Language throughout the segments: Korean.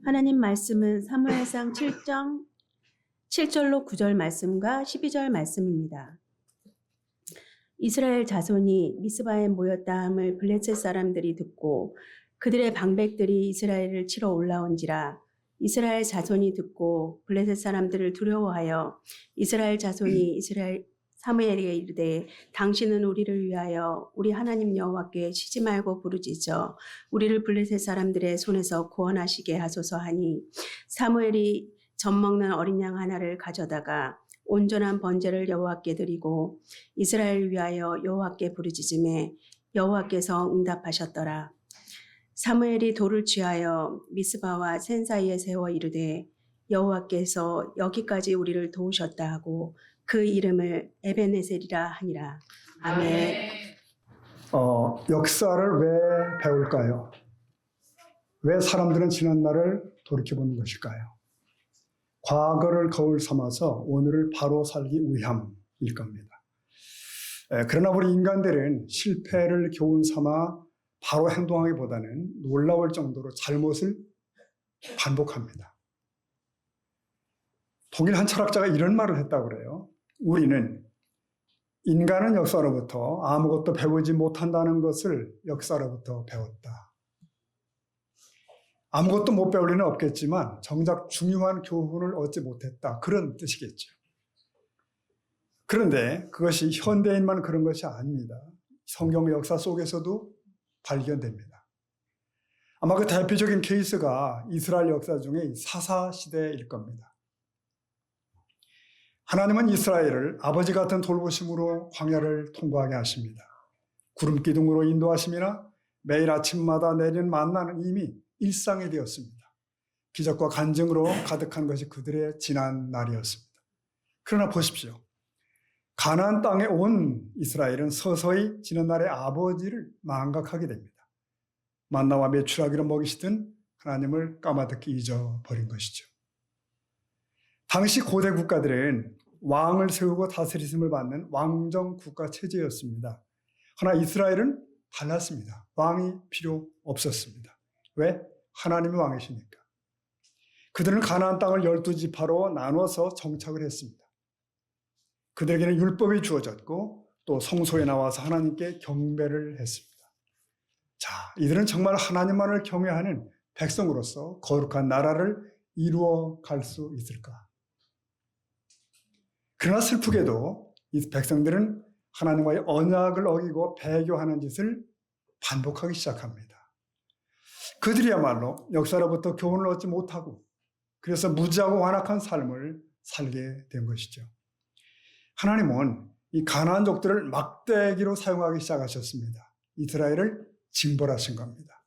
하나님 말씀은 사무엘상 7절로 9절 말씀과 12절 말씀입니다. 이스라엘 자손이 미스바에 모였다함을 블레셋 사람들이 듣고 그들의 방백들이 이스라엘을 치러 올라온지라. 이스라엘 자손이 듣고 블레셋 사람들을 두려워하여 이스라엘 자손이 사무엘에게 이르되 당신은 우리를 위하여 우리 하나님 여호와께 쉬지 말고 부르짖어 우리를 블레셋 사람들의 손에서 구원하시게 하소서 하니, 사무엘이 젖먹는 어린 양 하나를 가져다가 온전한 번제를 여호와께 드리고 이스라엘을 위하여 여호와께 부르짖음에 여호와께서 응답하셨더라. 사무엘이 돌을 취하여 미스바와 센 사이에 세워 이르되 여호와께서 여기까지 우리를 도우셨다 하고 그 이름을 에벤에셀이라 하니라. 아멘. 역사를 왜 배울까요? 왜 사람들은 지난 날을 돌이켜보는 것일까요? 과거를 거울 삼아서 오늘을 바로 살기 위함일 겁니다. 그러나 우리 인간들은 실패를 교훈 삼아 바로 행동하기보다는 놀라울 정도로 잘못을 반복합니다. 독일 한 철학자가 이런 말을 했다고 그래요. 우리는 인간은 역사로부터 아무것도 배우지 못한다는 것을 역사로부터 배웠다. 아무것도 못 배울 리는 없겠지만 정작 중요한 교훈을 얻지 못했다. 그런 뜻이겠죠. 그런데 그것이 현대인만 그런 것이 아닙니다. 성경 역사 속에서도 발견됩니다. 아마 그 대표적인 케이스가 이스라엘 역사 중에 사사시대일 겁니다. 하나님은 이스라엘을 아버지 같은 돌보심으로 광야를 통과하게 하십니다. 구름 기둥으로 인도하심이나 매일 아침마다 내리는 만나는 이미 일상이 되었습니다. 기적과 간증으로 가득한 것이 그들의 지난 날이었습니다. 그러나 보십시오. 가나안 땅에 온 이스라엘은 서서히 지난 날의 아버지를 망각하게 됩니다. 만나와 메추라기를 먹이시던 하나님을 까마득히 잊어버린 것이죠. 당시 고대 국가들은 왕을 세우고 다스리심을 받는 왕정 국가 체제였습니다. 그러나 이스라엘은 달랐습니다. 왕이 필요 없었습니다. 왜? 하나님이 왕이시니까. 그들은 가나안 땅을 12지파로 나눠서 정착을 했습니다. 그들에게는 율법이 주어졌고 또 성소에 나와서 하나님께 경배를 했습니다. 자, 이들은 정말 하나님만을 경외하는 백성으로서 거룩한 나라를 이루어 갈 수 있을까? 그러나 슬프게도 이 백성들은 하나님과의 언약을 어기고 배교하는 짓을 반복하기 시작합니다. 그들이야말로 역사로부터 교훈을 얻지 못하고 그래서 무지하고 완악한 삶을 살게 된 것이죠. 하나님은 이 가나안족들을 막대기로 사용하기 시작하셨습니다. 이스라엘을 징벌하신 겁니다.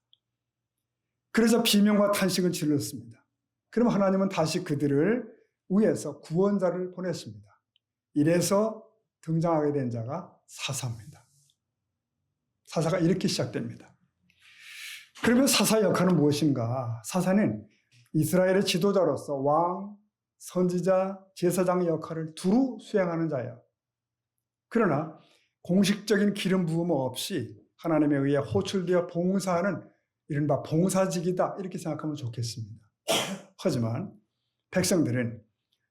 그래서 비명과 탄식을 질렀습니다. 그럼 하나님은 다시 그들을 위해서 구원자를 보냈습니다. 이래서 등장하게 된 자가 사사입니다. 사사가 이렇게 시작됩니다. 그러면 사사의 역할은 무엇인가? 사사는 이스라엘의 지도자로서 왕, 선지자, 제사장의 역할을 두루 수행하는 자예요. 그러나 공식적인 기름 부음 없이 하나님에 의해 호출되어 봉사하는 이른바 봉사직이다 이렇게 생각하면 좋겠습니다. 하지만 백성들은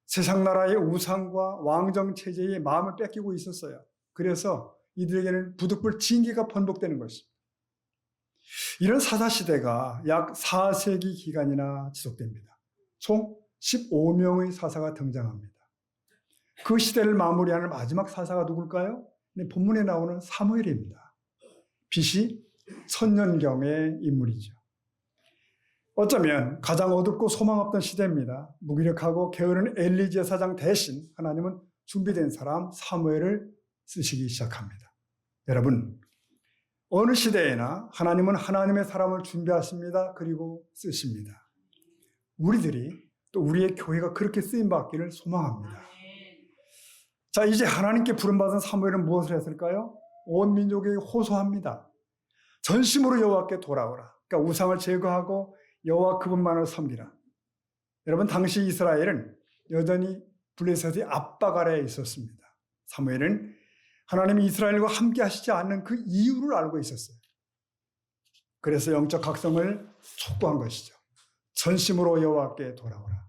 세상 나라의 우상과 왕정 체제에 마음을 뺏기고 있었어요. 그래서 이들에게는 부득불 징계가 번복되는 것입니다. 이런 사사시대가 약 4세기 기간이나 지속됩니다. 총 15명의 사사가 등장합니다. 그 시대를 마무리하는 마지막 사사가 누굴까요? 본문에 나오는 사무엘입니다. BC 1000년경의 인물이죠. 어쩌면 가장 어둡고 소망 없던 시대입니다. 무기력하고 게으른 엘리 제사장 대신 하나님은 준비된 사람 사무엘을 쓰시기 시작합니다. 여러분, 어느 시대에나 하나님은 하나님의 사람을 준비하십니다. 그리고 쓰십니다. 우리들이 또 우리의 교회가 그렇게 쓰임받기를 소망합니다. 자, 이제 하나님께 부름받은 사무엘은 무엇을 했을까요? 온 민족에게 호소합니다. 전심으로 여호와께 돌아오라. 그러니까 우상을 제거하고 여호와 그분만을 섬기라. 여러분, 당시 이스라엘은 여전히 블레셋의 압박 아래에 있었습니다. 사무엘은 하나님이 이스라엘과 함께 하시지 않는 그 이유를 알고 있었어요. 그래서 영적 각성을 촉구한 것이죠. 전심으로 여호와께 돌아오라.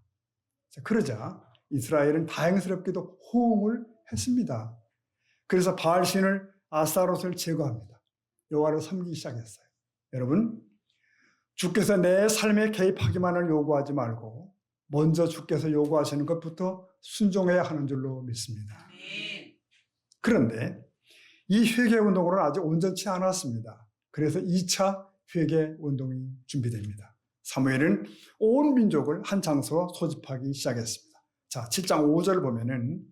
그러자 이스라엘은 다행스럽게도 호응을 했습니다. 그래서 바알신을 아스타롯을 제거합니다. 여호와를 섬기기 시작했어요. 여러분, 주께서 내 삶에 개입하기만을 요구하지 말고 먼저 주께서 요구하시는 것부터 순종해야 하는 줄로 믿습니다. 그런데 이 회개운동으로는 아직 온전치 않았습니다. 그래서 2차 회개운동이 준비됩니다. 사무엘은 온 민족을 한 장소로 소집하기 시작했습니다. 자, 7장 5절 보면은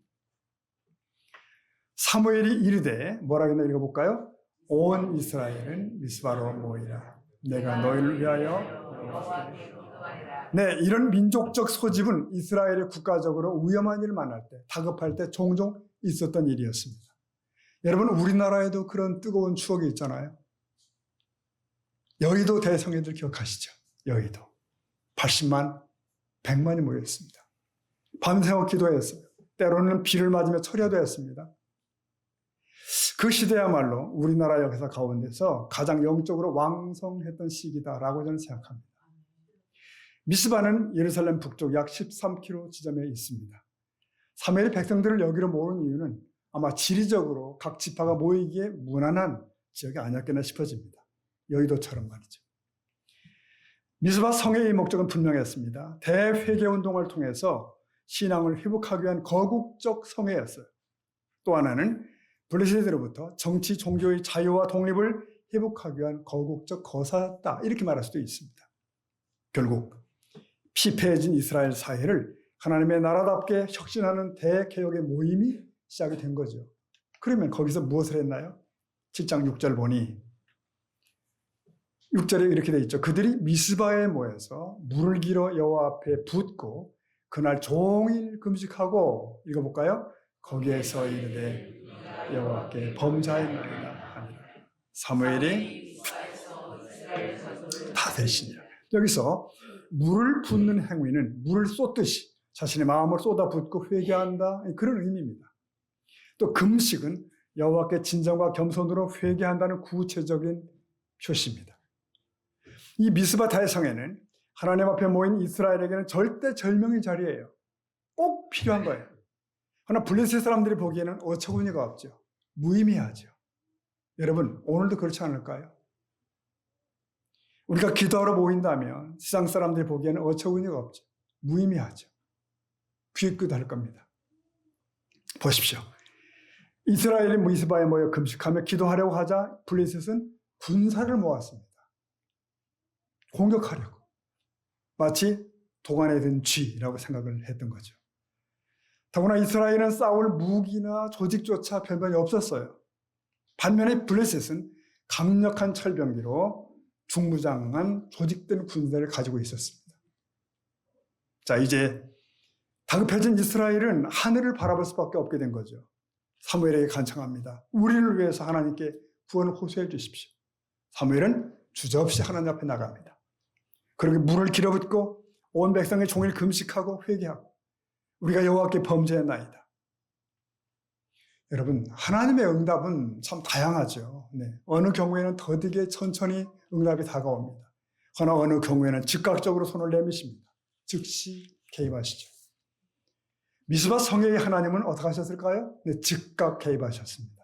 사무엘이 이르되 뭐라 했나 읽어볼까요? 온 이스라엘은 미스바로 모이라. 내가 너희를 위하여 네, 이런 민족적 소집은 이스라엘의 국가적으로 위험한 일을 만날 때, 다급할 때 종종 있었던 일이었습니다. 여러분, 우리나라에도 그런 뜨거운 추억이 있잖아요. 여의도 대성회들 기억하시죠? 여의도 80만, 100만이 모였습니다. 밤새워 기도했어요. 때로는 비를 맞으며 철야도 했습니다. 그 시대야말로 우리나라 역사 가운데서 가장 영적으로 왕성했던 시기다라고 저는 생각합니다. 미스바는 예루살렘 북쪽 약 13km 지점에 있습니다. 사무엘이 백성들을 여기로 모은 이유는 아마 지리적으로 각 지파가 모이기에 무난한 지역이 아니었겠나 싶어집니다. 여의도처럼 말이죠. 미스바 성회의 목적은 분명했습니다. 대회개운동을 통해서 신앙을 회복하기 위한 거국적 성회였어요. 또 하나는 블레셋으로부터 정치, 종교의 자유와 독립을 회복하기 위한 거국적 거사였다. 이렇게 말할 수도 있습니다. 결국 피폐해진 이스라엘 사회를 하나님의 나라답게 혁신하는 대개혁의 모임이 시작이 된 거죠. 그러면 거기서 무엇을 했나요? 7장 6절 보니 6절에 이렇게 돼 있죠. 그들이 미스바에 모여서 물을 길어 여호와 앞에 붓고 그날 종일 금식하고 읽어볼까요? 거기에서 이르되 여호와께 범죄하였나이다 하니라. 사무엘이 다 대신이라. 여기서 물을 붓는 행위는 물을 쏟듯이 자신의 마음을 쏟아붓고 회개한다, 그런 의미입니다. 또 금식은 여호와께 진정과 겸손으로 회개한다는 구체적인 표시입니다. 이 미스바 대성회는 하나님 앞에 모인 이스라엘에게는 절대절명의 자리예요. 꼭 필요한 거예요. 그러나 블레셋 사람들이 보기에는 어처구니가 없죠. 무의미하죠. 여러분, 오늘도 그렇지 않을까요? 우리가 기도하러 모인다면 세상 사람들이 보기에는 어처구니가 없죠. 무의미하죠. 귀끝할 겁니다. 보십시오. 이스라엘이 미스바에 모여 금식하며 기도하려고 하자 블레셋은 군사를 모았습니다. 공격하려고. 마치 도간에 든 쥐라고 생각을 했던 거죠. 더구나 이스라엘은 싸울 무기나 조직조차 변변이 없었어요. 반면에 블레셋은 강력한 철병기로 중무장한 조직된 군대를 가지고 있었습니다. 자, 이제 다급해진 이스라엘은 하늘을 바라볼 수밖에 없게 된 거죠. 사무엘에게 간청합니다. 우리를 위해서 하나님께 구원을 호소해 주십시오. 사무엘은 주저없이 하나님 앞에 나갑니다. 그렇게 물을 길어붓고 온 백성의 종일 금식하고 회개하고 우리가 여호와께 범죄했나이다. 여러분, 하나님의 응답은 참 다양하죠. 네. 어느 경우에는 더디게 천천히 응답이 다가옵니다. 그러나 어느 경우에는 즉각적으로 손을 내미십니다. 즉시 개입하시죠. 미스바 성회의 하나님은 어떻게 하셨을까요? 네, 즉각 개입하셨습니다.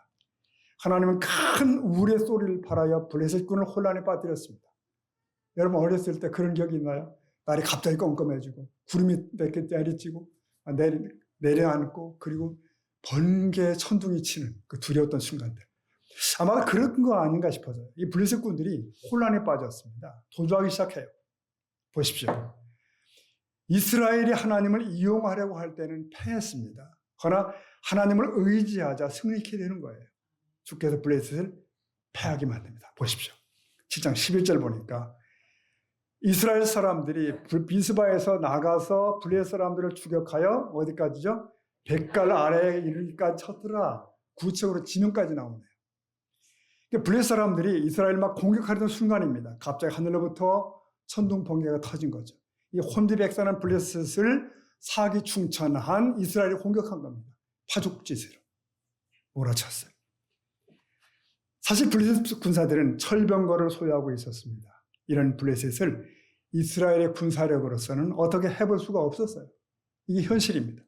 하나님은 큰 우레 소리를 발하여 블레셋군을 혼란에 빠뜨렸습니다. 여러분, 어렸을 때 그런 기억이 있나요? 날이 갑자기 껌껌해지고 구름이 이렇게 내리치고 내려앉고 그리고 번개 천둥이 치는 그 두려웠던 순간들. 아마 그런 거 아닌가 싶어서요. 이 블레셋군들이 혼란에 빠졌습니다. 도주하기 시작해요. 보십시오. 이스라엘이 하나님을 이용하려고 할 때는 패했습니다. 그러나 하나님을 의지하자 승리케 되는 거예요. 주께서 블레셋을 패하게 만듭니다. 보십시오. 7장 11절 보니까 이스라엘 사람들이 미스바에서 나가서 블레셋 사람들을 추격하여 어디까지죠? 백갈 아래에 이르기까지 쳤더라. 구체적으로 지명까지 나오네요. 블레셋 사람들이 이스라엘 막 공격하려던 순간입니다. 갑자기 하늘로부터 천둥 번개가 터진 거죠. 이 혼디 백사는 블레셋을 사기충천한 이스라엘이 공격한 겁니다. 파죽지세로 몰아쳤어요. 사실 블레셋 군사들은 철병거를 소유하고 있었습니다. 이런 블레셋을 이스라엘의 군사력으로서는 어떻게 해볼 수가 없었어요. 이게 현실입니다.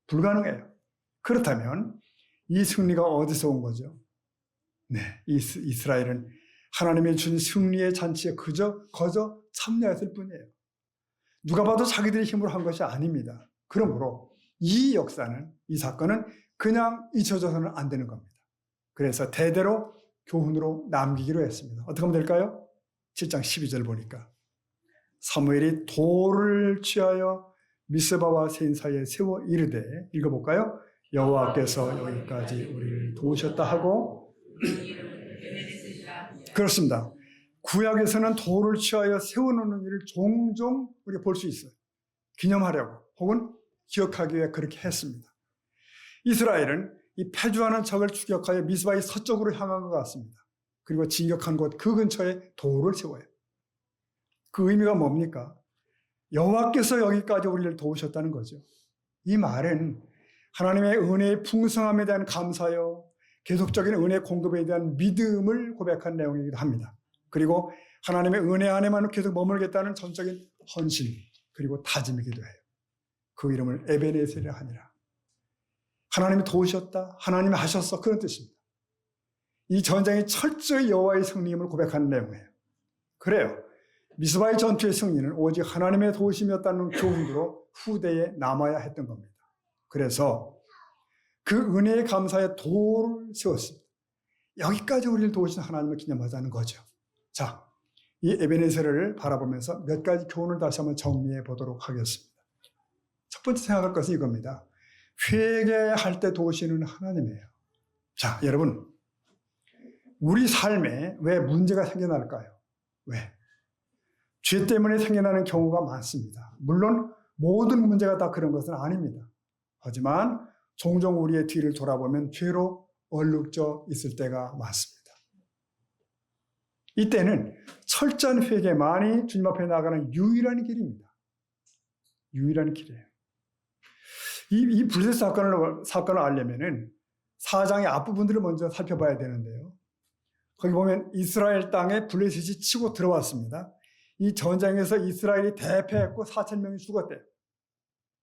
불가능해요. 그렇다면 이 승리가 어디서 온 거죠? 네, 이스라엘은 하나님의 준 승리의 잔치에 거저 참여했을 뿐이에요. 누가 봐도 자기들의 힘으로 한 것이 아닙니다. 그러므로 이 역사는, 이 사건은 그냥 잊혀져서는 안 되는 겁니다. 그래서 대대로 교훈으로 남기기로 했습니다. 어떻게 하면 될까요? 7장 12절 보니까 사무엘이 돌을 취하여 미스바와 세인 사이에 세워 이르되, 읽어볼까요? 여호와께서 여기까지 우리를 도우셨다 하고. 그렇습니다. 구약에서는 돌을 취하여 세워놓는 일을 종종 우리가 볼 수 있어요. 기념하려고 혹은 기억하기 위해 그렇게 했습니다. 이스라엘은 이 패주하는 적을 추격하여 미스바의 서쪽으로 향한 것 같습니다. 그리고 진격한 곳 그 근처에 돌을 세워요. 그 의미가 뭡니까? 여호와께서 여기까지 우리를 도우셨다는 거죠. 이 말은 하나님의 은혜의 풍성함에 대한 감사요, 계속적인 은혜 공급에 대한 믿음을 고백한 내용이기도 합니다. 그리고 하나님의 은혜 안에만 계속 머물겠다는 전적인 헌신, 그리고 다짐이기도 해요. 그 이름을 에베네셀이라 하니라. 하나님이 도우셨다, 하나님이 하셨어, 그런 뜻입니다. 이 전쟁이 철저히 여호와의 승리임을 고백하는 내용이에요. 그래요. 미스바의 전투의 승리는 오직 하나님의 도우심이었다는 교훈으로 후대에 남아야 했던 겁니다. 그래서 그 은혜의 감사에 돌을 세웠습니다. 여기까지 우리를 도우신 하나님을 기념하자는 거죠. 자, 이 에베네셀을 바라보면서 몇 가지 교훈을 다시 한번 정리해 보도록 하겠습니다. 첫 번째 생각할 것은 이겁니다. 회개할 때 도우시는 하나님이에요. 자, 여러분, 우리 삶에 왜 문제가 생겨날까요? 왜? 죄 때문에 생겨나는 경우가 많습니다. 물론 모든 문제가 다 그런 것은 아닙니다. 하지만 종종 우리의 뒤를 돌아보면 죄로 얼룩져 있을 때가 많습니다. 이때는 철저한 회개만이 주님 앞에 나가는 유일한 길입니다. 유일한 길이에요. 이 블레셋 사건을 알려면은 4장의 앞부분들을 먼저 살펴봐야 되는데요. 거기 보면 이스라엘 땅에 블레셋이 치고 들어왔습니다. 이 전쟁에서 이스라엘이 대패했고 4,000명이 죽었대요.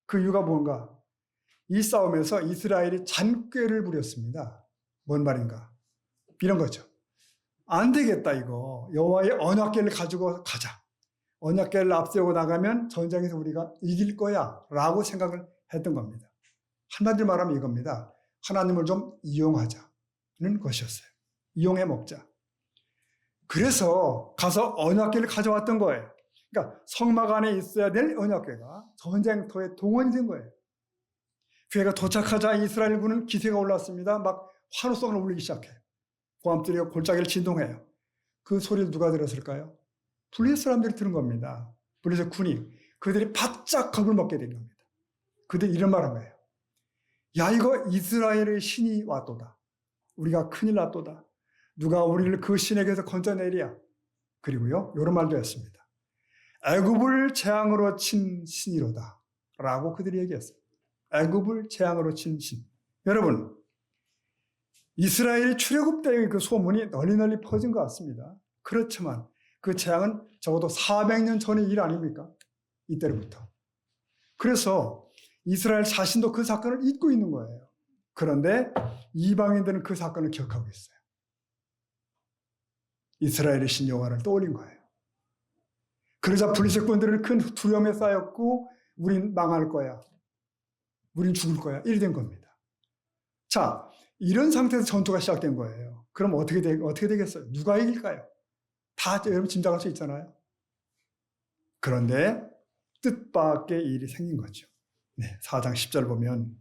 그 이유가 뭔가? 이 싸움에서 이스라엘이 잔꾀를 부렸습니다. 뭔 말인가? 이런 거죠. 안 되겠다 이거. 여호와의 언약궤를 가지고 가자. 언약궤를 앞세우고 나가면 전쟁에서 우리가 이길 거야 라고 생각을 했던 겁니다. 한마디로 말하면 이겁니다. 하나님을 좀 이용하자는 것이었어요. 이용해 먹자. 그래서 가서 언약궤를 가져왔던 거예요. 그러니까 성막 안에 있어야 될 언약궤가 전쟁터에 동원이 된 거예요. 교회가 도착하자 이스라엘군은 기세가 올랐습니다. 막 환호성을 울리기 시작해요. 고함들이고 골짜기를 진동해요. 그 소리를 누가 들었을까요? 블레셋 사람들이 들은 겁니다. 블레셋 군이. 그들이 바짝 겁을 먹게 된 겁니다. 그들이 이런 말한 거예요. 야, 이거 이스라엘의 신이 왔도다. 우리가 큰일 났도다. 누가 우리를 그 신에게서 건져내랴. 그리고요, 이런 말도 했습니다. 애굽을 재앙으로 친 신이로다 라고 그들이 얘기했어요. 애굽을 재앙으로 친 신. 여러분, 이스라엘이 출애굽 때의 그 소문이 널리 퍼진 것 같습니다. 그렇지만 그 재앙은 적어도 400년 전의 일 아닙니까? 이때로부터. 그래서 이스라엘 자신도 그 사건을 잊고 있는 거예요. 그런데 이방인들은 그 사건을 기억하고 있어요. 이스라엘의 신 여호와를 떠올린 거예요. 그러자 블레셋군들은 큰 두려움에 쌓였고 우린 망할 거야. 우린 죽을 거야. 이리 된 겁니다. 자, 이런 상태에서 전투가 시작된 거예요. 그럼 어떻게 되겠어요? 누가 이길까요? 다 여러분 짐작할 수 있잖아요. 그런데 뜻밖의 일이 생긴 거죠. 네, 4장 10절 보면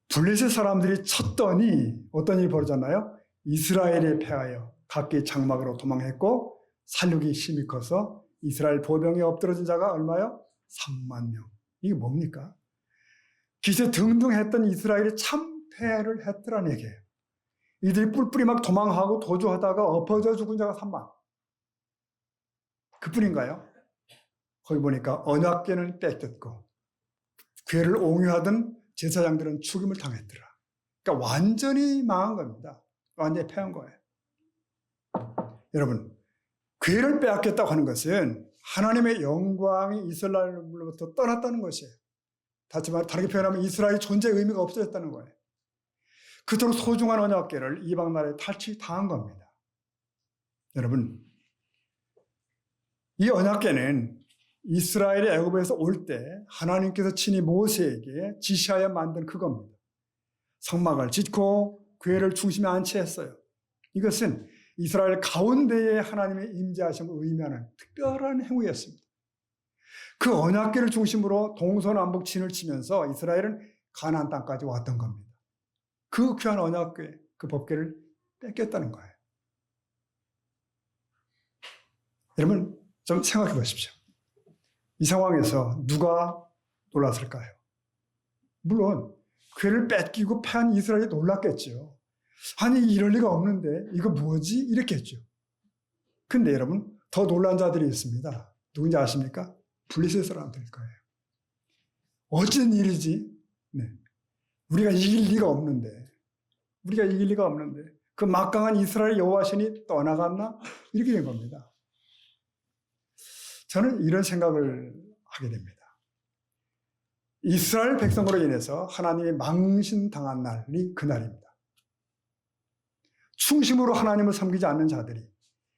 블레셋 사람들이 쳤더니 어떤 일이 벌어졌나요? 이스라엘에 패하여 각기 장막으로 도망했고 살육이 심히 커서 이스라엘 보병에 엎드러진 자가 얼마요? 3만 명. 이게 뭡니까? 기세 등등했던 이스라엘이 참패를 했더라는 얘기예요. 이들이 뿔뿔이 막 도망하고 도주하다가 엎어져 죽은 자가 3만. 그뿐인가요? 거기 보니까 언약궤는 뺏겼고 궤를 옹유하던 제사장들은 죽임을 당했더라. 그러니까 완전히 망한 겁니다. 완전히 패한 거예요. 여러분, 궤를 빼앗겼다고 하는 것은 하나님의 영광이 이스라엘로부터 떠났다는 것이에요. 다르게 표현하면 이스라엘의 존재의 의미가 없어졌다는 거예요. 그토록 소중한 언약궤를 이방 나라에 탈취당한 겁니다. 여러분, 이 언약궤는 이스라엘이 애굽에서 올 때 하나님께서 친히 모세에게 지시하여 만든 그겁니다. 성막을 짓고 궤를 중심에 안치했어요. 이것은 이스라엘 가운데에 하나님의 임재하심을 의미하는 특별한 행위였습니다. 그 언약궤를 중심으로 동서남북 진을 치면서 이스라엘은 가나안 땅까지 왔던 겁니다. 그 귀한 언약궤, 그 법궤를 뺏겼다는 거예요. 여러분 좀 생각해 보십시오. 이 상황에서 누가 놀랐을까요? 물론 궤를 뺏기고 패한 이스라엘이 놀랐겠죠. 아니 이럴 리가 없는데 이거 뭐지? 이렇게 했죠. 근데 여러분 더 놀란 자들이 있습니다. 누군지 아십니까? 블레셋 사람들일 거예요. 어쩐 일이지? 네. 우리가 이길 리가 없는데 그 막강한 이스라엘 여호와신이 떠나갔나? 이렇게 된 겁니다. 저는 이런 생각을 하게 됩니다. 이스라엘 백성으로 인해서 하나님이 망신당한 날이 그날입니다. 충심으로 하나님을 섬기지 않는 자들이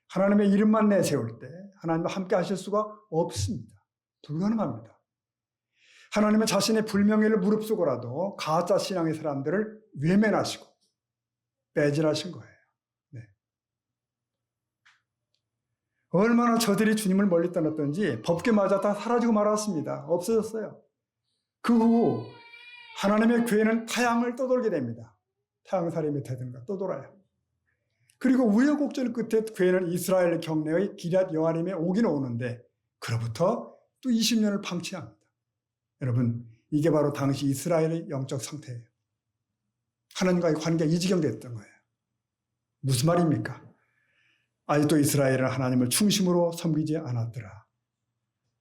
하나님의 이름만 내세울 때 하나님과 함께 하실 수가 없습니다. 불가능합니다. 하나님은 자신의 불명예를 무릅쓰고라도 가짜 신앙의 사람들을 외면하시고 배제하신 거예요. 네. 얼마나 저들이 주님을 멀리 떠났던지 법궤 맞아 다 사라지고 말았습니다. 없어졌어요. 그 후 하나님의 궤는 타향을 떠돌게 됩니다. 타향살이 밑에 든가 떠돌아요. 그리고 우여곡절 끝에 궤는 이스라엘 경내의 기럇 여아림에 오긴 오는데 그로부터 또 20년을 방치합니다. 여러분 이게 바로 당시 이스라엘의 영적 상태예요. 하나님과의 관계가 이 지경 됐던 거예요. 무슨 말입니까? 아직도 이스라엘은 하나님을 중심으로 섬기지 않았더라.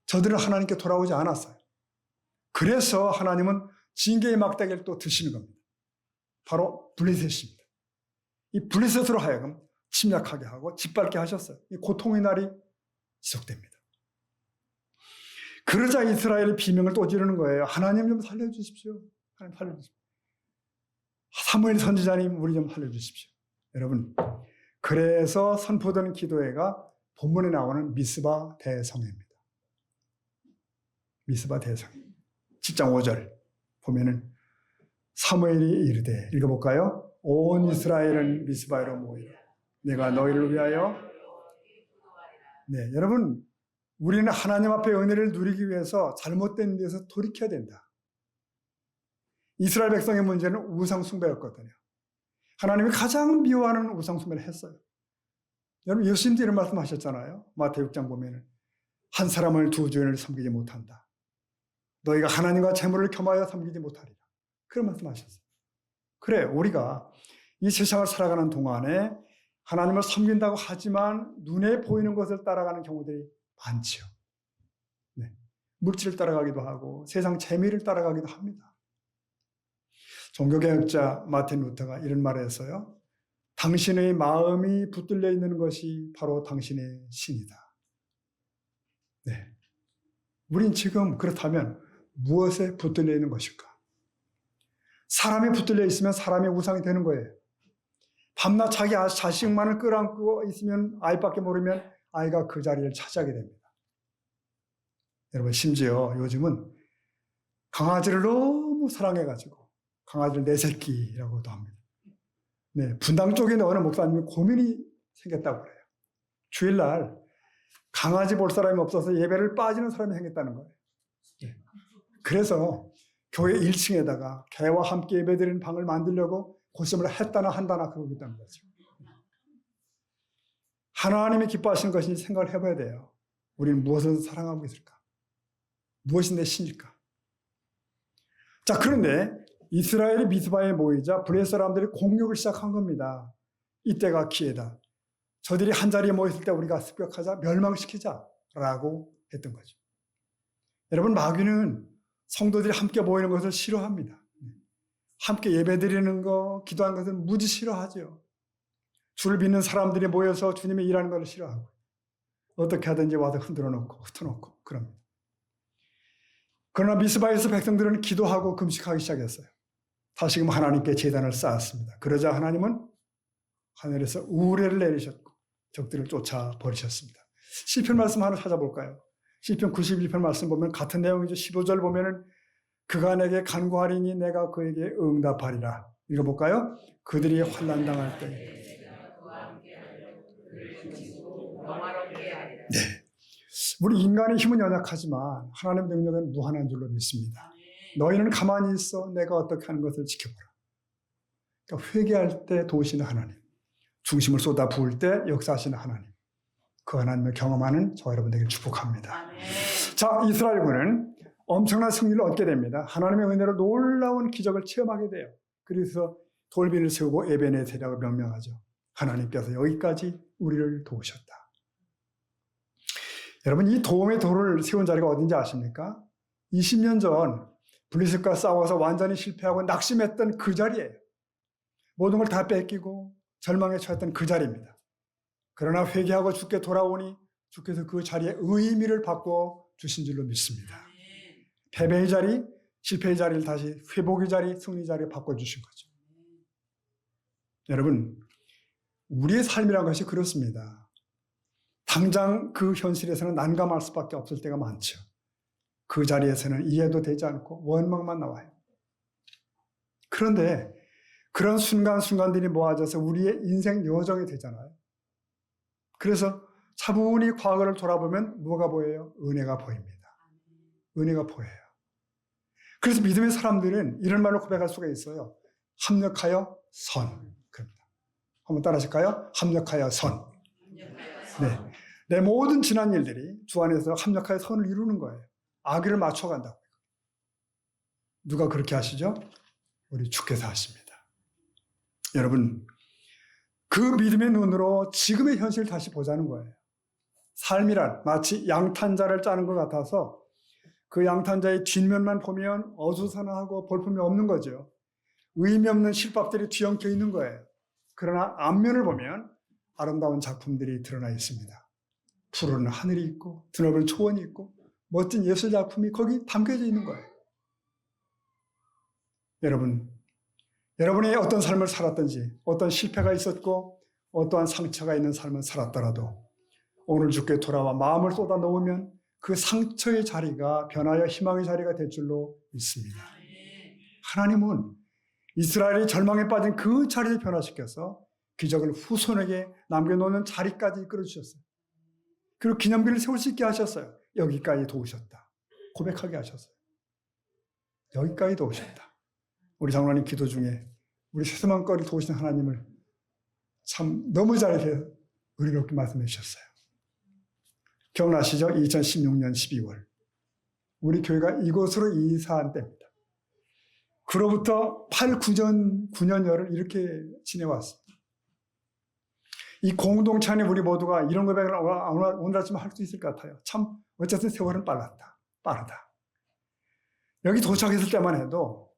저들은 하나님께 돌아오지 않았어요. 그래서 하나님은 징계의 막대기를 또 드시는 겁니다. 바로 블레셋입니다. 이 블레셋으로 하여금 침략하게 하고 짓밟게 하셨어요. 이 고통의 날이 지속됩니다. 그러자 이스라엘이 비명을 또 지르는 거예요. 하나님 좀 살려주십시오. 하나님 살려주십시오. 사무엘 선지자님 우리 좀 살려주십시오. 여러분 그래서 선포되는 기도회가 본문에 나오는 미스바 대성회입니다. 미스바 대성회 10장 5절 보면은 사무엘이 이르되 읽어볼까요? 온 이스라엘은 미스바에로 모이라 내가 너희를 위하여 네 여러분 우리는 하나님 앞에 은혜를 누리기 위해서 잘못된 데서 돌이켜야 된다. 이스라엘 백성의 문제는 우상 숭배였거든요. 하나님이 가장 미워하는 우상 숭배를 했어요. 여러분 예수님도 이런 말씀하셨잖아요. 마태복음 6장 보면은 한 사람을 두 주인을 섬기지 못한다. 너희가 하나님과 재물을 겸하여 섬기지 못하리라. 그런 말씀하셨어요. 그래 우리가 이 세상을 살아가는 동안에 하나님을 섬긴다고 하지만 눈에 보이는 것을 따라가는 경우들이 많죠. 네. 물질을 따라가기도 하고 세상 재미를 따라가기도 합니다. 종교개혁자 마틴 루터가 이런 말을 했어요. 당신의 마음이 붙들려 있는 것이 바로 당신의 신이다. 네. 우린 지금 그렇다면 무엇에 붙들려 있는 것일까? 사람이 붙들려 있으면 사람의 우상이 되는 거예요. 밤낮 자기 자식만을 끌어안고 있으면 아이밖에 모르면 아이가 그 자리를 차지하게 됩니다. 여러분 심지어 요즘은 강아지를 너무 사랑해가지고 강아지를 내 새끼라고도 합니다. 네, 분당 쪽에 어느 목사님이 고민이 생겼다고 그래요. 주일날 강아지 볼 사람이 없어서 예배를 빠지는 사람이 생겼다는 거예요. 네. 그래서 교회 1층에다가 개와 함께 예배드리는 방을 만들려고 고심을 했다나 한다나 그러고 있다는 거죠. 하나님이 기뻐하시는 것인지 생각을 해봐야 돼요. 우리는 무엇을 사랑하고 있을까? 무엇이 내 신일까? 자, 그런데 이스라엘이 미스바에 모이자 블레셋 사람들이 공격을 시작한 겁니다. 이때가 기회다. 저들이 한자리에 모였을 때 우리가 습격하자, 멸망시키자라고 했던 거죠. 여러분 마귀는 성도들이 함께 모이는 것을 싫어합니다. 함께 예배드리는 거, 기도하는 것을 무지 싫어하죠. 주를 믿는 사람들이 모여서 주님의 일하는 것을 싫어하고 어떻게 하든지 와서 흔들어 놓고 흩어놓고 그럽니다. 그러나 미스바에서 백성들은 기도하고 금식하기 시작했어요. 다시금 하나님께 제단을 쌓았습니다. 그러자 하나님은 하늘에서 우레를 내리셨고 적들을 쫓아 버리셨습니다. 시편 말씀 하나 찾아볼까요? 시편 91편 말씀 보면 같은 내용이죠. 15절 보면은 그가 내게 간구하리니 내가 그에게 응답하리라. 읽어볼까요? 그들이 환난 당할 때. 네. 우리 인간의 힘은 연약하지만 하나님의 능력은 무한한 줄로 믿습니다. 너희는 가만히 있어 내가 어떻게 하는 것을 지켜보라. 그러니까 회개할 때 도우시는 하나님, 중심을 쏟아 부을 때 역사하시는 하나님, 그 하나님을 경험하는 저와 여러분들에게 축복합니다. 자, 이스라엘군은 엄청난 승리를 얻게 됩니다. 하나님의 은혜로 놀라운 기적을 체험하게 돼요. 그래서 돌비를 세우고 에벤의 대략을 명명하죠. 하나님께서 여기까지 우리를 도우셨다. 여러분, 이 도움의 돌을 세운 자리가 어딘지 아십니까? 20년 전 블리셋과 싸워서 완전히 실패하고 낙심했던 그 자리예요. 모든 걸 다 뺏기고 절망에 처했던 그 자리입니다. 그러나 회개하고 주께 돌아오니 주께서 그 자리에 의미를 바꿔 주신 줄로 믿습니다. 패배의 자리, 실패의 자리를 다시 회복의 자리, 승리 자리에 바꿔주신 거죠. 여러분, 우리의 삶이라는 것이 그렇습니다. 당장 그 현실에서는 난감할 수밖에 없을 때가 많죠. 그 자리에서는 이해도 되지 않고 원망만 나와요. 그런데 그런 순간순간들이 모아져서 우리의 인생 여정이 되잖아요. 그래서 차분히 과거를 돌아보면 뭐가 보여요? 은혜가 보입니다. 은혜가 보여요. 그래서 믿음의 사람들은 이런 말로 고백할 수가 있어요. 합력하여 선. 그럽니다. 한번 따라 하실까요? 합력하여 선. 네. 내 모든 지난 일들이 주 안에서 합력하여 선을 이루는 거예요. 악의를 맞춰간다고요. 누가 그렇게 하시죠? 우리 주께서 하십니다. 여러분, 그 믿음의 눈으로 지금의 현실을 다시 보자는 거예요. 삶이란 마치 양탄자를 짜는 것 같아서 그 양탄자의 뒷면만 보면 어수선하고 볼품이 없는 거죠. 의미 없는 실밥들이 뒤엉켜 있는 거예요. 그러나 앞면을 보면 아름다운 작품들이 드러나 있습니다. 푸른 하늘이 있고 드넓은 초원이 있고 멋진 예술 작품이 거기 담겨져 있는 거예요. 여러분, 여러분이 어떤 삶을 살았든지 어떤 실패가 있었고 어떠한 상처가 있는 삶을 살았더라도 오늘 주께 돌아와 마음을 쏟아 놓으면 그 상처의 자리가 변하여 희망의 자리가 될 줄로 믿습니다. 하나님은 이스라엘이 절망에 빠진 그 자리를 변화시켜서 기적을 후손에게 남겨놓는 자리까지 이끌어 주셨어요. 그리고 기념비를 세울 수 있게 하셨어요. 여기까지 도우셨다. 고백하게 하셨어요. 여기까지 도우셨다. 우리 장로님 기도 중에 우리 세수만거리 도우시는 하나님을 참 너무 잘해 의리롭게 말씀해 주셨어요. 기억나시죠? 2016년 12월 우리 교회가 이곳으로 이사한 때입니다. 그로부터 9년여를 이렇게 지내왔습니다. 이 공동체 안에 우리 모두가 이런 고백을 오늘 아침에 할 수 있을 것 같아요. 참 어쨌든 세월은 빠르다. 여기 도착했을 때만 해도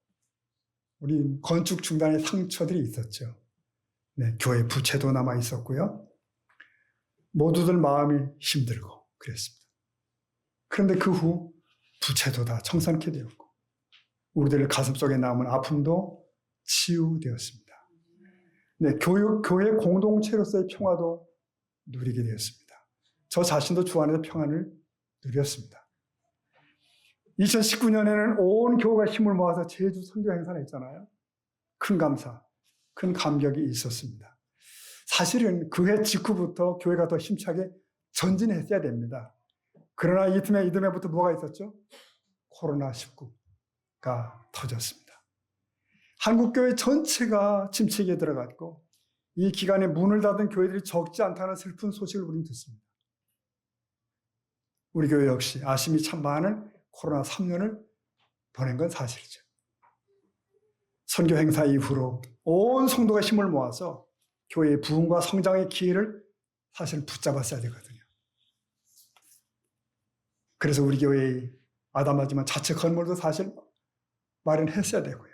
우리 건축 중단의 상처들이 있었죠. 네, 교회 부채도 남아 있었고요. 모두들 마음이 힘들고 그랬습니다. 그런데 그 후 부채도 다 청산케 되었고 우리들 가슴속에 남은 아픔도 치유되었습니다. 네, 교회 공동체로서의 평화도 누리게 되었습니다. 저 자신도 주 안에서 평안을 누렸습니다. 2019년에는 온 교회가 힘을 모아서 제주 선교 행사를 했잖아요. 큰 감사, 큰 감격이 있었습니다. 사실은 그해 직후부터 교회가 더 힘차게 전진했어야 됩니다. 그러나 이듬해부터 뭐가 있었죠? 코로나19가 터졌습니다. 한국교회 전체가 침체기에 들어갔고 이 기간에 문을 닫은 교회들이 적지 않다는 슬픈 소식을 우리는 듣습니다. 우리 교회 역시 아심이 참 많은 코로나 3년을 보낸 건 사실이죠. 선교 행사 이후로 온 성도가 힘을 모아서 교회의 부흥과 성장의 기회를 사실 붙잡았어야 되거든요. 그래서 우리 교회의 아담하지만 자체 건물도 사실 마련했어야 되고요.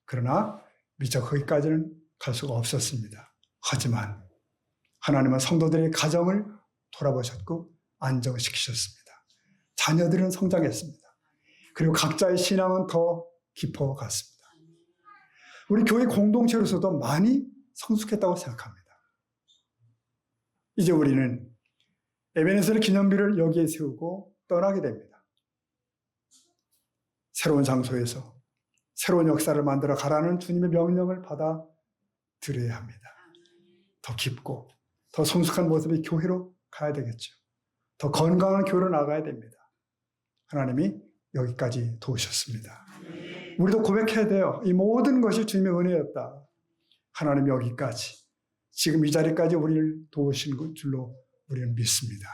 그러나 미처 거기까지는 갈 수가 없었습니다. 하지만 하나님은 성도들의 가정을 돌아보셨고 안정시키셨습니다. 자녀들은 성장했습니다. 그리고 각자의 신앙은 더 깊어갔습니다. 우리 교회 공동체로서도 많이 성숙했다고 생각합니다. 이제 우리는 에베네셀 기념비를 여기에 세우고 떠나게 됩니다. 새로운 장소에서 새로운 역사를 만들어 가라는 주님의 명령을 받아들여야 합니다. 더 깊고 더 성숙한 모습의 교회로 가야 되겠죠. 더 건강한 교회로 나가야 됩니다. 하나님이 여기까지 도우셨습니다. 우리도 고백해야 돼요. 이 모든 것이 주님의 은혜였다. 하나님이 여기까지, 지금 이 자리까지 우리를 도우신 줄로 우리는 믿습니다.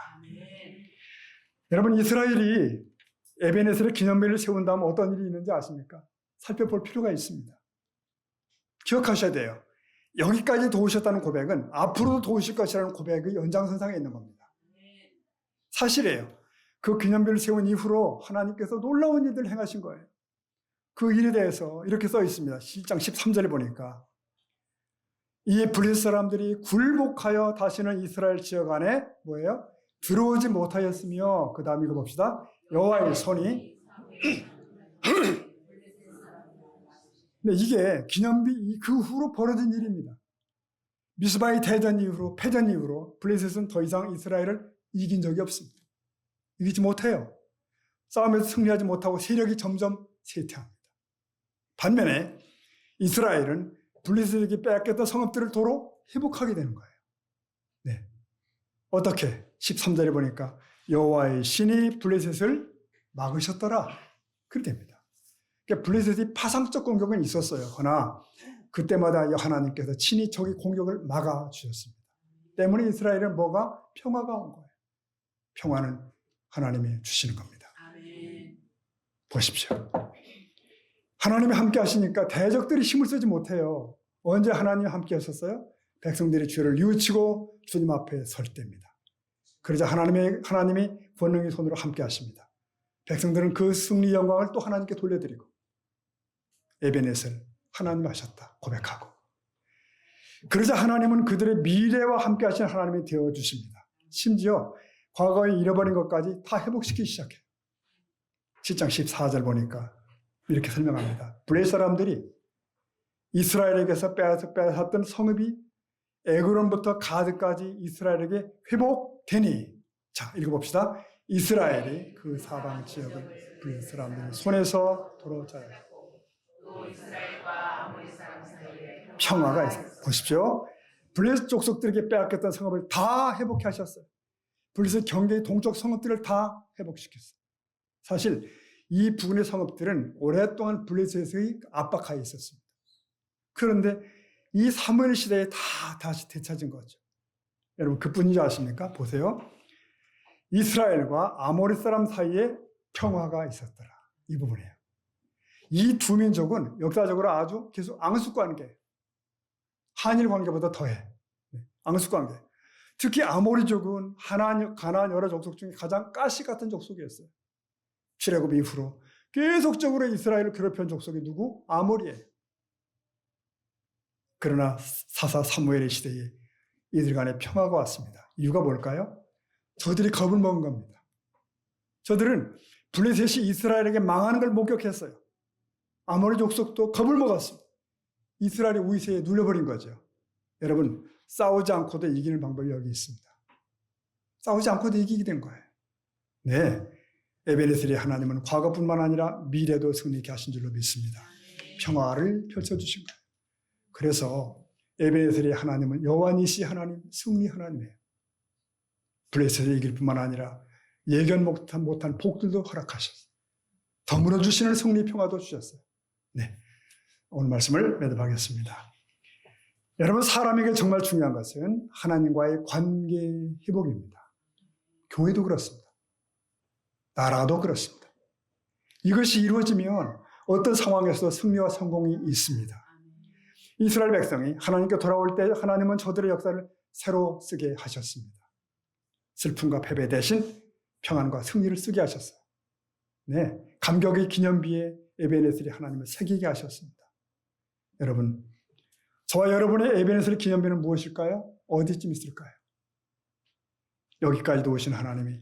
여러분, 이스라엘이 에베네셀의 기념비를 세운 다음 어떤 일이 있는지 아십니까? 살펴볼 필요가 있습니다. 기억하셔야 돼요. 여기까지 도우셨다는 고백은 앞으로도 도우실 것이라는 고백의 연장선상에 있는 겁니다. 사실이에요. 그 기념비를 세운 이후로 하나님께서 놀라운 일들을 행하신 거예요. 그 일에 대해서 이렇게 써 있습니다. 1장 13절에 보니까 이 블레셋 사람들이 굴복하여 다시는 이스라엘 지역 안에 뭐예요? 들어오지 못하였으며, 그 다음 읽어봅시다. 여호와의 손이 근데 이게 기념비 그 후로 벌어진 일입니다. 미스바의 대전 이후로, 패전 이후로 블레셋은 더 이상 이스라엘을 이긴 적이 없습니다. 이기지 못해요. 싸움에서 승리하지 못하고 세력이 점점 쇠퇴합니다. 반면에 이스라엘은 블레셋에게 빼앗겼던 성읍들을 도로 회복하게 되는 거예요. 네. 어떻게? 13절에 보니까 여호와의 신이 블레셋을 막으셨더라. 그렇게 됩니다. 그러니까 블레셋이 파상적 공격은 있었어요. 그러나 그때마다 하나님께서 친히 적의 공격을 막아주셨습니다. 때문에 이스라엘은 뭐가? 평화가 온 거예요. 평화는 하나님이 주시는 겁니다. 보십시오. 하나님이 함께 하시니까 대적들이 힘을 쓰지 못해요. 언제 하나님이 함께 하셨어요? 백성들이 죄를 뉘우치고 주님 앞에 설 때입니다. 그러자 하나님이 권능의 손으로 함께 하십니다. 백성들은 그 승리 영광을 또 하나님께 돌려드리고 에베네셀 하나님이 하셨다 고백하고, 그러자 하나님은 그들의 미래와 함께 하신 하나님이 되어주십니다. 심지어 과거에 잃어버린 것까지 다 회복시키기 시작해요. 7장 14절 보니까 이렇게 설명합니다. 블레셋 사람들이 이스라엘에게서 빼앗았던 성읍이 에그론부터 가드까지 이스라엘에게 회복되니, 자 읽어봅시다. 이스라엘이 그 사방 지역을 블레셋 사람들의 손에서 도로자였고 평화가 있어요. 보십시오. 블레셋 족속들에게 빼앗겼던 성읍을 다 회복해 하셨어요. 블레셋 경계의 동쪽 성읍들을 다 회복시켰어요. 사실 이 부근의 성읍들은 오랫동안 블레셋의 압박하에 있었습니다. 그런데 이 사무엘 시대에 다시 되찾은 거죠. 여러분 그뿐인지 아십니까? 보세요. 이스라엘과 아모리 사람 사이에 평화가 있었더라. 이 부분이에요. 이 두 민족은 역사적으로 아주 계속 앙숙관계, 한일 관계보다 더해. 앙숙관계. 특히 아모리족은 가나안 여러 족속 중에 가장 가시 같은 족속이었어요. 출애굽 이후로 계속적으로 이스라엘을 괴롭힌 족속이 누구? 아모리예요. 그러나 사사 사무엘의 시대에 이들 간에 평화가 왔습니다. 이유가 뭘까요? 저들이 겁을 먹은 겁니다. 저들은 블레셋이 이스라엘에게 망하는 걸 목격했어요. 아모리 족속도 겁을 먹었습니다. 이스라엘의 우위세에 눌려버린 거죠. 여러분, 싸우지 않고도 이기는 방법이 여기 있습니다. 싸우지 않고도 이기게 된 거예요. 네, 에베네셀의 하나님은 과거뿐만 아니라 미래도 승리케 하신 줄로 믿습니다. 평화를 펼쳐주신 거예요. 그래서 에베네셀의 하나님은 여호와 니시 하나님, 승리 하나님이에요. 블레셋을 이길 뿐만 아니라 예견 못한 복들도 허락하셨어요. 더불어 주시는 승리 평화도 주셨어요. 네, 오늘 말씀을 매듭하겠습니다. 여러분, 사람에게 정말 중요한 것은 하나님과의 관계 회복입니다. 교회도 그렇습니다. 나라도 그렇습니다. 이것이 이루어지면 어떤 상황에서도 승리와 성공이 있습니다. 이스라엘 백성이 하나님께 돌아올 때 하나님은 저들의 역사를 새로 쓰게 하셨습니다. 슬픔과 패배 대신 평안과 승리를 쓰게 하셨어요. 네, 감격의 기념비에 에베네셀이 하나님을 새기게 하셨습니다. 여러분, 저와 여러분의 에베네셀 기념비는 무엇일까요? 어디쯤 있을까요? 여기까지도 오신 하나님이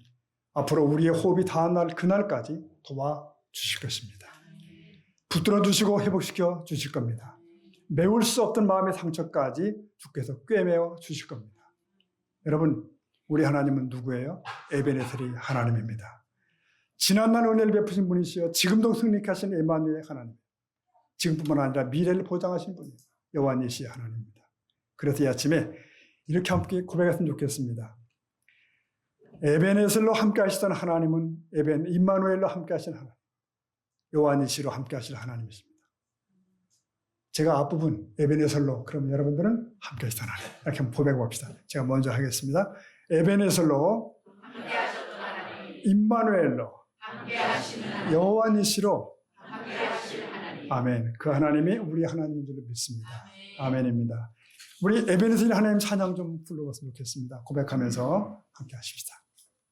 앞으로 우리의 호흡이 닿은 날 그날까지 도와주실 것입니다. 붙들어 주시고 회복시켜 주실 겁니다. 메울 수 없던 마음의 상처까지 주께서 꿰매어 주실 겁니다. 여러분, 우리 하나님은 누구예요? 에베네셀이 하나님입니다. 지난날 은혜를 베푸신 분이시여 지금도 승리케 하신 임마누엘 하나님. 지금뿐만 아니라 미래를 보장하신 분이에요. 여호와 니시 하나님입니다. 그래서 이 아침에 이렇게 함께 고백했으면 좋겠습니다. 에베네셀로 함께 하시던 하나님은 임마누엘로 함께 하신 하나님. 여호와 니시로 함께 하실 하나님이십니다. 제가 앞부분 에베네셀로, 그럼 여러분들은 함께 하시던 하나님. 이렇게 한번 고백해 봅시다. 제가 먼저 하겠습니다. 에베네셀로, 임마누엘로, 여호와 니시로, 아멘. 그 하나님이 우리 하나님인 줄 믿습니다. 아멘입니다. 우리 에베네셀 하나님 찬양 좀 불러봤으면 좋겠습니다. 고백하면서 함께 하십시다.